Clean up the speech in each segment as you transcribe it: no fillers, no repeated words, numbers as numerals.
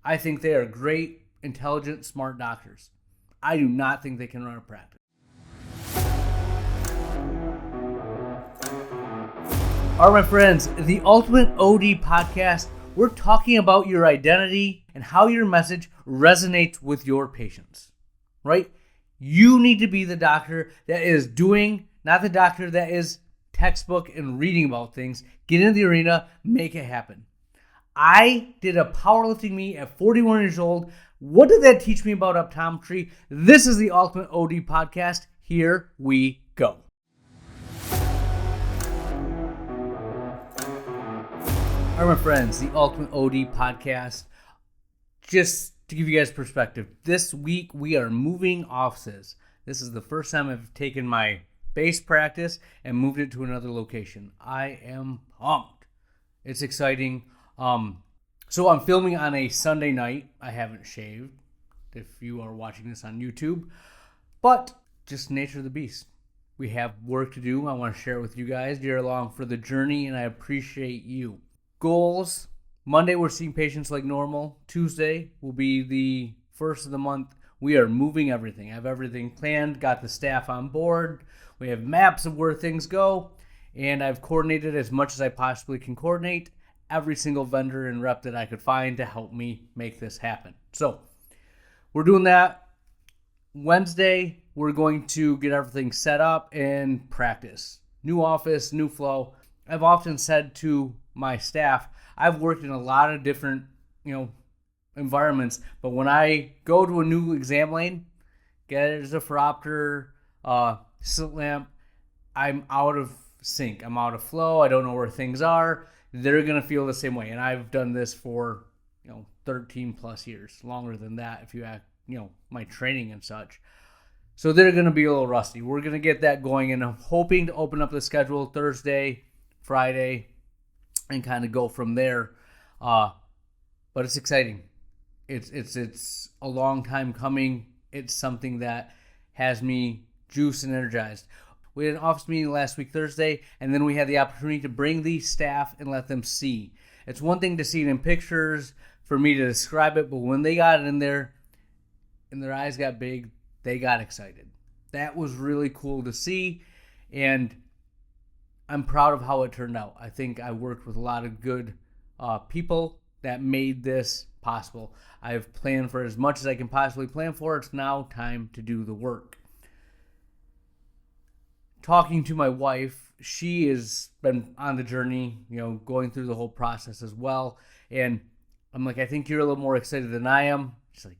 I think they are great, intelligent, smart doctors. I do not think they can run a practice. All right, my friends, the Ultimate OD Podcast, we're talking about your identity and how your message resonates with your patients, right? You need to be the doctor that is doing, not the doctor that is textbook and reading about things. Get in the arena, make it happen. I did a powerlifting meet at 41 years old. What did that teach me about optometry? This is the Ultimate OD Podcast. Here we go. All right, my friends, the Ultimate OD Podcast. Just to give you guys perspective, this week we are moving offices. This is the first time I've taken my base practice and moved it to another location. I am pumped. It's exciting. So I'm filming on a Sunday night. I haven't shaved, if you are watching this on YouTube, but just nature of the beast. We have work to do. I want to share it with you guys. You're along for the journey, and I appreciate you. Goals. Monday, we're seeing patients like normal. Tuesday will be the first of the month. We are moving everything. I have everything planned, got the staff on board. We have maps of where things go, and I've coordinated as much as I possibly can coordinate every single vendor and rep that I could find to help me make this happen. So we're doing that. Wednesday, we're going to get everything set up and practice. New office, new flow. I've often said to my staff, I've worked in a lot of different, environments, but when I go to a new exam lane, there's a phoropter, slit lamp, I'm out of sync. I'm out of flow. I don't know where things are. They're going to feel the same way. And I've done this for, 13 plus years, longer than that if you act, my training and such. So they're going to be a little rusty. We're going to get that going, and I'm hoping to open up the schedule Thursday, Friday, and kind of go from there. But it's exciting. It's a long time coming. It's something that has me juiced and energized. We had an office meeting last week, Thursday, and then we had the opportunity to bring the staff and let them see. It's one thing to see it in pictures, for me to describe it, but when they got it in there and their eyes got big, they got excited. That was really cool to see, and I'm proud of how it turned out. I think I worked with a lot of good people that made this possible. I've planned for as much as I can possibly plan for. It's now time to do the work. Talking to my wife, she has been on the journey, going through the whole process as well. And I'm like, I think you're a little more excited than I am. She's like,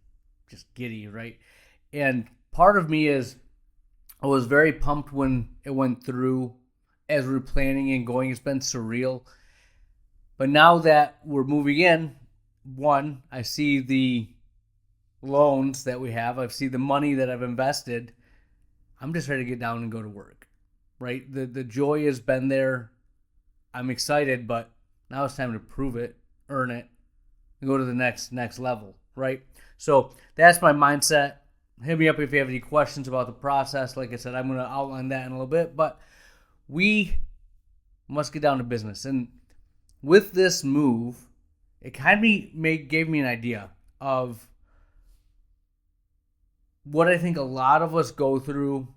just giddy, right? And part of me is, I was very pumped when it went through as we're planning and going. It's been surreal. But now that we're moving in, one, I see the loans that we have. I see the money that I've invested. I'm just ready to get down and go to work, right? The joy has been there. I'm excited, but now it's time to prove it, earn it, and go to the next level, right? So that's my mindset. Hit me up if you have any questions about the process. Like I said, I'm going to outline that in a little bit, but we must get down to business. And with this move, it kind of gave me an idea of what I think a lot of us go through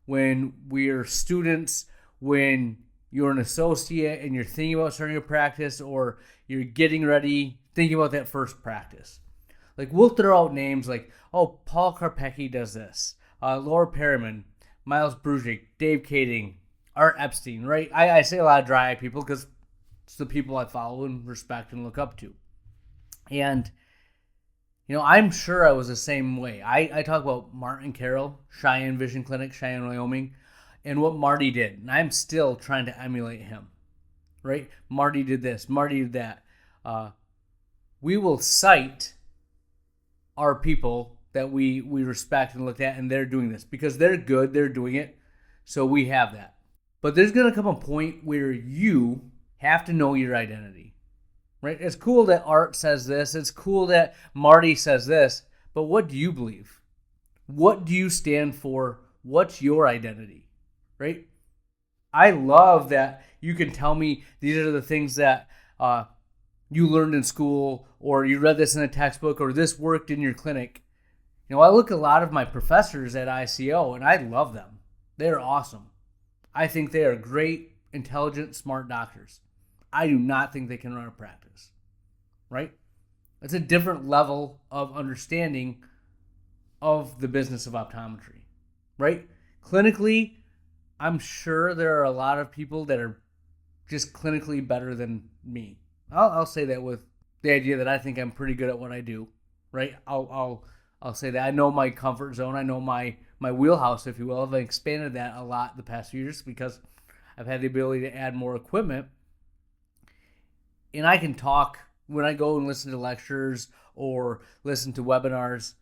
when we're students, when you're an associate and you're thinking about starting a practice, or you're getting ready, thinking about that first practice. Like, we'll throw out names like, oh, Paul Karpecki does this, Laura Perriman, Miles Brujic, Dave Kading, Art Epstein, right? I say a lot of dry eye people because it's the people I follow and respect and look up to. And, I'm sure I was the same way. I talk about Martin Carroll, Cheyenne Vision Clinic, Cheyenne, Wyoming, and what Marty did. And I'm still trying to emulate him, right? Marty did this, Marty did that. We will cite our people that we respect and look at, and they're doing this because they're good, they're doing it, so we have that. But there's going to come a point where you have to know your identity, right? It's cool that Art says this, it's cool that Marty says this, but what do you believe? What do you stand for? What's your identity, right? I love that you can tell me these are the things that you learned in school, or you read this in a textbook, or this worked in your clinic. I look at a lot of my professors at ICO, and I love them. They're awesome. I think they are great, intelligent, smart doctors. I do not think they can run a practice, right? It's a different level of understanding of the business of optometry, right? Clinically, I'm sure there are a lot of people that are just clinically better than me. I'll say that with the idea that I think I'm pretty good at what I do, right? I'll say that I know my comfort zone. I know my wheelhouse, if you will. I've expanded that a lot the past few years because I've had the ability to add more equipment. And I can talk when I go and listen to lectures or listen to webinars,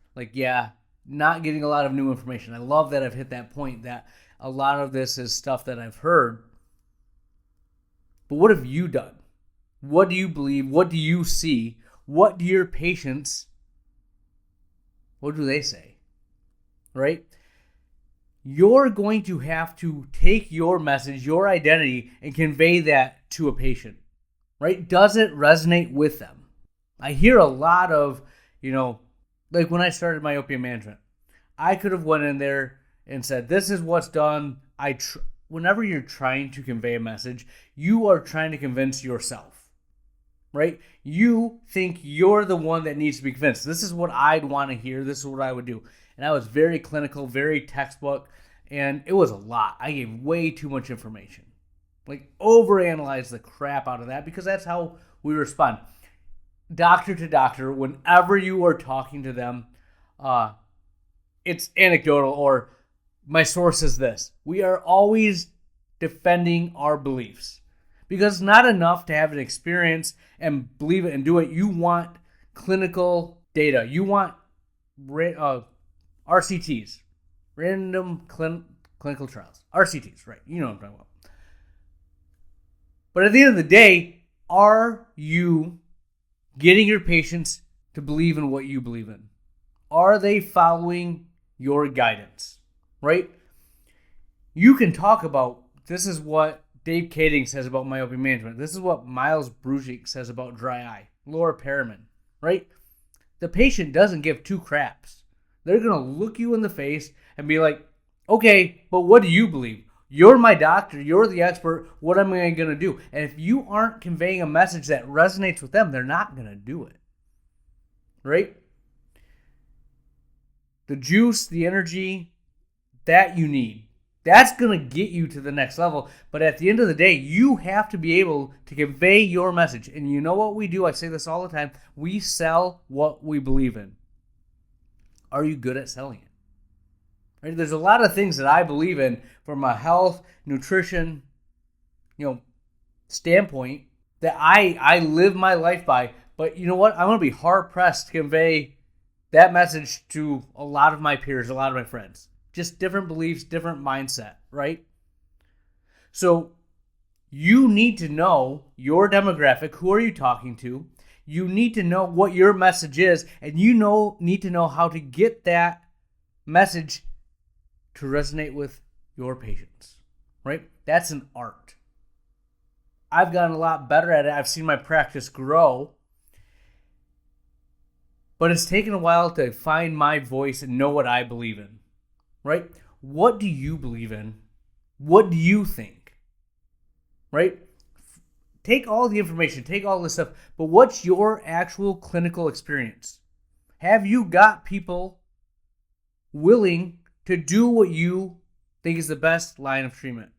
not getting a lot of new information. I love that I've hit that point that a lot of this is stuff that I've heard. But what have you done? What do you believe? What do you see? What do your patients, what do they say? Right? You're going to have to take your message, your identity, and convey that to a patient. Right? Does it resonate with them? I hear a lot of, like when I started myopia management, I could have went in there and said, this is what's done. Whenever you're trying to convey a message, you are trying to convince yourself. Right? You think you're the one that needs to be convinced. This is what I'd want to hear. This is what I would do. And I was very clinical, very textbook, and it was a lot. I gave way too much information. Overanalyze the crap out of that because that's how we respond. Doctor to doctor, whenever you are talking to them, it's anecdotal or my source is this. We are always defending our beliefs. Because it's not enough to have an experience and believe it and do it. You want clinical data. You want RCTs, random clinical trials. RCTs, right? You know what I'm talking about. But at the end of the day, are you getting your patients to believe in what you believe in? Are they following your guidance, right? You can talk about, this is what Dave Kading says about myopia management. This is what Miles Brujic says about dry eye. Laura Perriman, right? The patient doesn't give two craps. They're going to look you in the face and be like, okay, but what do you believe? You're my doctor. You're the expert. What am I going to do? And if you aren't conveying a message that resonates with them, they're not going to do it, right? The juice, the energy that you need. That's going to get you to the next level. But at the end of the day, you have to be able to convey your message. And you know what we do? I say this all the time. We sell what we believe in. Are you good at selling it? Right? There's a lot of things that I believe in from a health, nutrition, standpoint that I live my life by. But you know what? I'm going to be hard-pressed to convey that message to a lot of my peers, a lot of my friends. Just different beliefs, different mindset, right? So you need to know your demographic. Who are you talking to? You need to know what your message is, and you need to know how to get that message to resonate with your patients, right? That's an art. I've gotten a lot better at it. I've seen my practice grow, but it's taken a while to find my voice and know what I believe in. Right? What do you believe in? What do you think? Right? Take all the information, take all this stuff, but what's your actual clinical experience? Have you got people willing to do what you think is the best line of treatment?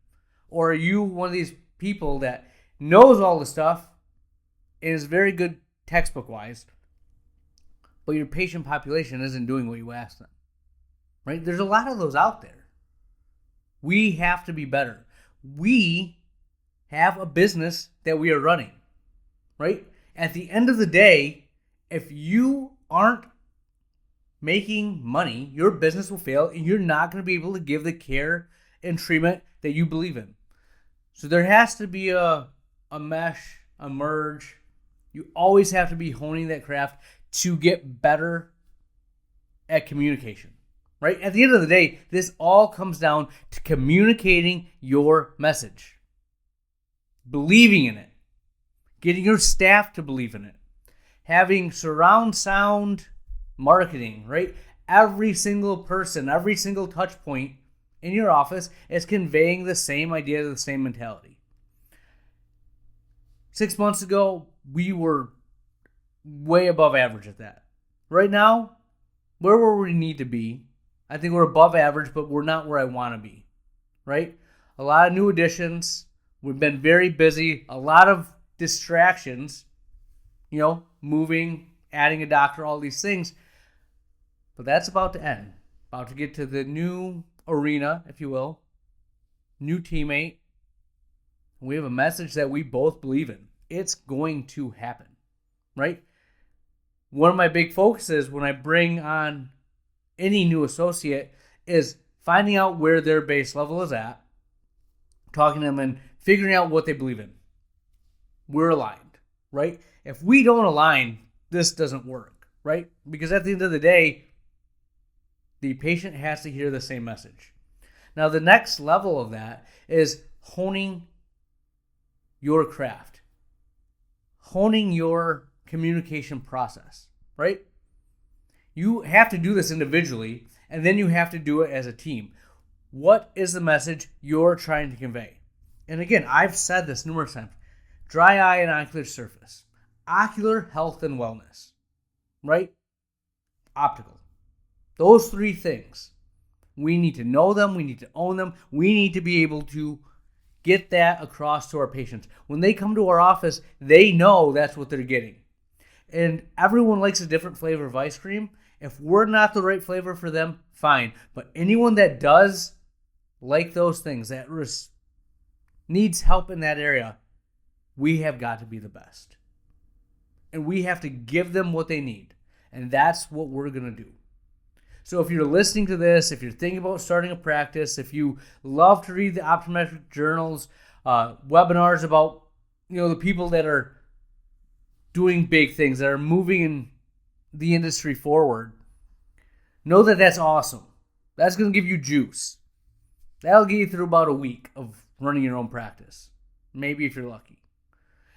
Or are you one of these people that knows all the stuff and is very good textbook-wise, but your patient population isn't doing what you ask them? Right? There's a lot of those out there. We have to be better. We have a business that we are running, right? At the end of the day, if you aren't making money, your business will fail and you're not going to be able to give the care and treatment that you believe in. So there has to be a mesh, a merge. You always have to be honing that craft to get better at communication. Right? At the end of the day, this all comes down to communicating your message. Believing in it. getting your staff to believe in it, having surround sound marketing, right? Every single person, every single touch point in your office is conveying the same idea, the same mentality. 6 months ago, we were way above average at that. Right now, where we need to be, I think we're above average, but we're not where I want to be, right? A lot of new additions. We've been very busy. A lot of distractions, moving, adding a doctor, all these things. But that's about to end. About to get to the new arena, if you will. New teammate. We have a message that we both believe in. It's going to happen, right? One of my big focuses when I bring on any new associate is finding out where their base level is at, talking to them and figuring out what they believe in. We're aligned, right? If we don't align, this doesn't work, right? Because at the end of the day, the patient has to hear the same message. Now, the next level of that is honing your craft, honing your communication process, right? You have to do this individually, and then you have to do it as a team. What is the message you're trying to convey? And again, I've said this numerous times. Dry eye and ocular surface. Ocular health and wellness, right? Optical. Those three things. We need to know them. We need to own them. We need to be able to get that across to our patients. When they come to our office, they know that's what they're getting. And everyone likes a different flavor of ice cream. If we're not the right flavor for them, fine. But anyone that does like those things, that needs help in that area, we have got to be the best. And we have to give them what they need. And that's what we're going to do. So if you're listening to this, if you're thinking about starting a practice, if you love to read the optometric journals, webinars about the people that are doing big things, that are moving in the industry forward, know that that's awesome. That's going to give you juice. That'll get you through about a week of running your own practice, maybe if you're lucky.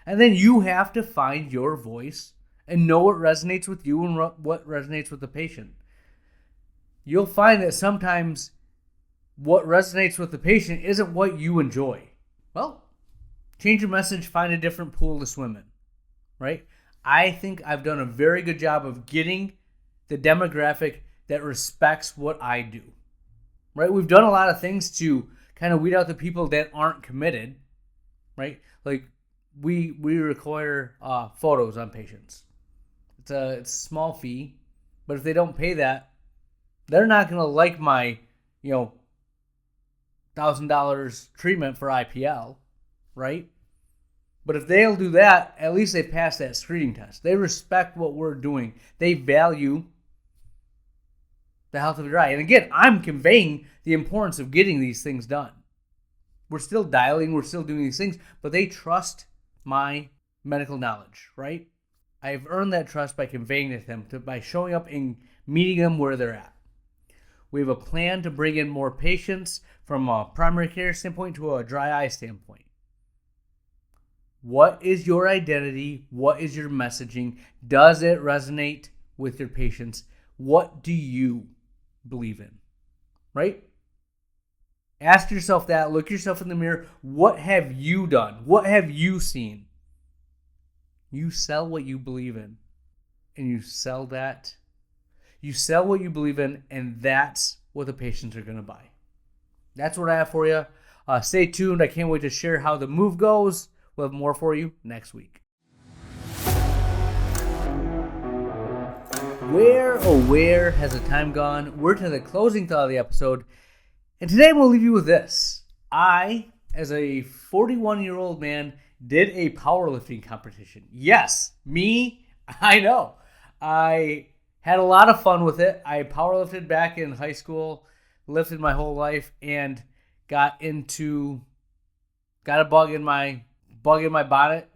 And then you have to find your voice and know what resonates with you and what resonates with the patient. You'll find that sometimes what resonates with the patient isn't what you enjoy. Well, change your message, find a different pool to swim in, right? I think I've done a very good job of getting the demographic that respects what I do, right? We've done a lot of things to kind of weed out the people that aren't committed, right? Like we require photos on patients. It's a small fee, but if they don't pay that, they're not going to like my, $1,000 treatment for IPL, right? But if they'll do that, at least they pass that screening test. They respect what we're doing. They value the health of your eye. And again, I'm conveying the importance of getting these things done. We're still dialing, we're still doing these things, but they trust my medical knowledge, right? I've earned that trust by conveying it to them, by showing up and meeting them where they're at. We have a plan to bring in more patients from a primary care standpoint to a dry eye standpoint. What is your identity? What is your messaging? Does it resonate with your patients? What do you believe in? Right? Ask yourself that. Look yourself in the mirror. What have you done? What have you seen? You sell what you believe in. And you sell that. You sell what you believe in, and that's what the patients are going to buy. That's what I have for you. Stay tuned. I can't wait to share how the move goes. We'll have more for you next week. Where has the time gone? We're to the closing thought of the episode. And today we'll leave you with this. I, as a 41-year-old man, did a powerlifting competition. Yes, me, I know. I had a lot of fun with it. I powerlifted back in high school, lifted my whole life, and got a bug in my bonnet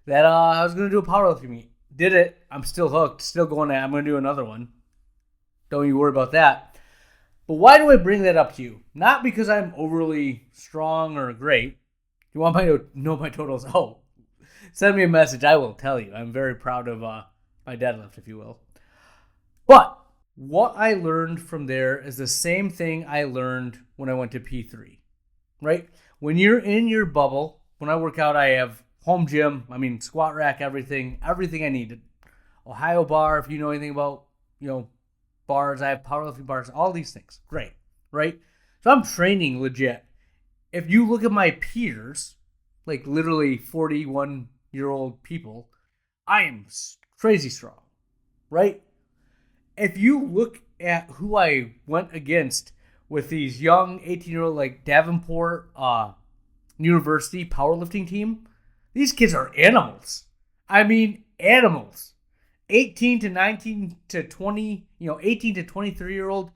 that I was going to do a powerlifting meet. Did it. I'm still hooked. Still going at it. I'm going to do another one. Don't you worry about that. But why do I bring that up to you? Not because I'm overly strong or great. You want to know my totals? Oh, Send me a message. I will tell you. I'm very proud of my deadlift, if you will. But what I learned from there is the same thing I learned when I went to P3, right? When you're in your bubble, when I work out, I have home gym. I mean, squat rack, everything I needed. Ohio bar, if you know anything about, bars. I have powerlifting bars, all these things. Great, right? So I'm training legit. If you look at my peers, like literally 41-year-old people, I am crazy strong, right? If you look at who I went against with these young 18-year-old like Davenport University powerlifting team, these kids are animals. I mean, animals. 18 to 19 to 20, 18 to 23-year-old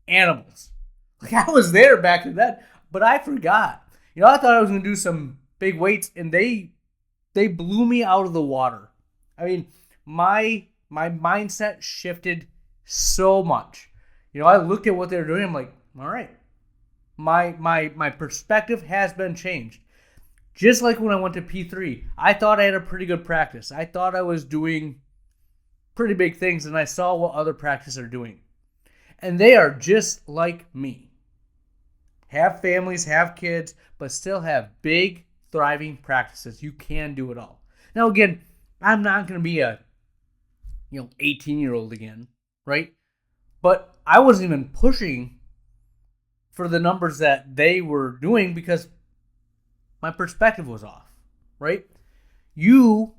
animals. Like I was there back then, but I forgot. I thought I was going to do some big weights, and they blew me out of the water. I mean, my mindset shifted so much. I looked at what they were doing. I'm like, all right, my perspective has been changed. Just like when I went to P3, I thought I had a pretty good practice. I thought I was doing pretty big things, and I saw what other practices are doing. And they are just like me. Have families, have kids, but still have big, thriving practices. You can do it all. Now, again, I'm not going to be a 18-year-old again, right? But I wasn't even pushing for the numbers that they were doing because my perspective was off, right? You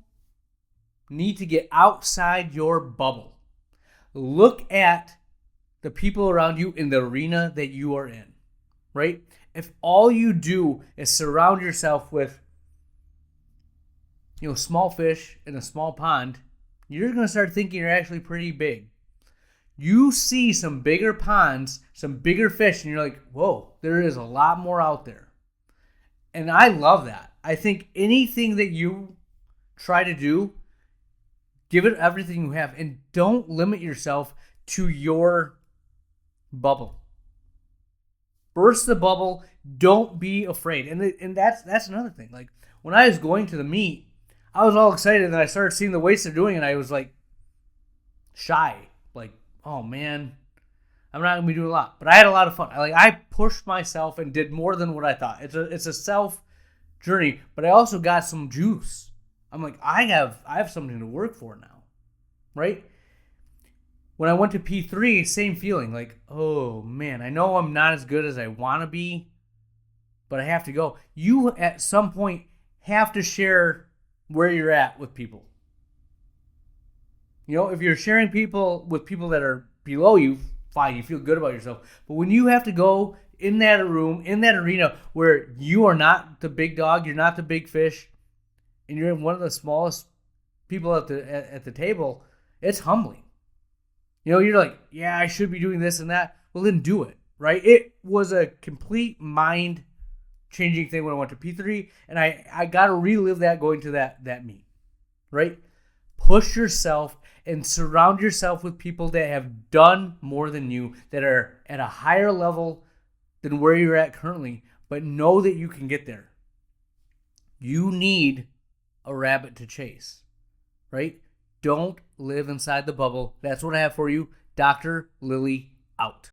need to get outside your bubble. Look at the people around you in the arena that you are in, right? If all you do is surround yourself with, small fish in a small pond, you're going to start thinking you're actually pretty big. You see some bigger ponds, some bigger fish, and you're like, whoa, there is a lot more out there. And I love that. I think anything that you try to do, give it everything you have, and don't limit yourself to your bubble. Burst the bubble. Don't be afraid. And that's another thing. Like when I was going to the meet, I was all excited, and then I started seeing the weights they're doing, and I was like shy. Like, oh man, I'm not gonna be doing a lot. But I had a lot of fun. I pushed myself and did more than what I thought. It's a self journey, but I also got some juice. I'm like, I have something to work for now, right? When I went to P3, same feeling. Like, oh man, I know I'm not as good as I want to be, but I have to go. You at some point have to share where you're at with people. If you're sharing with people that are below you, fine, you feel good about yourself. But when you have to go in that room, in that arena where you are not the big dog, you're not the big fish, and you're one of the smallest people at the table, it's humbling. You're like, yeah, I should be doing this and that. Well, then do it, right? It was a complete mind-changing thing when I went to P3, and I got to relive that going to that meet, right? Push yourself and surround yourself with people that have done more than you, that are at a higher level than where you're at currently, but know that you can get there. You need a rabbit to chase, right? Don't live inside the bubble. That's what I have for you. Dr. Lily out.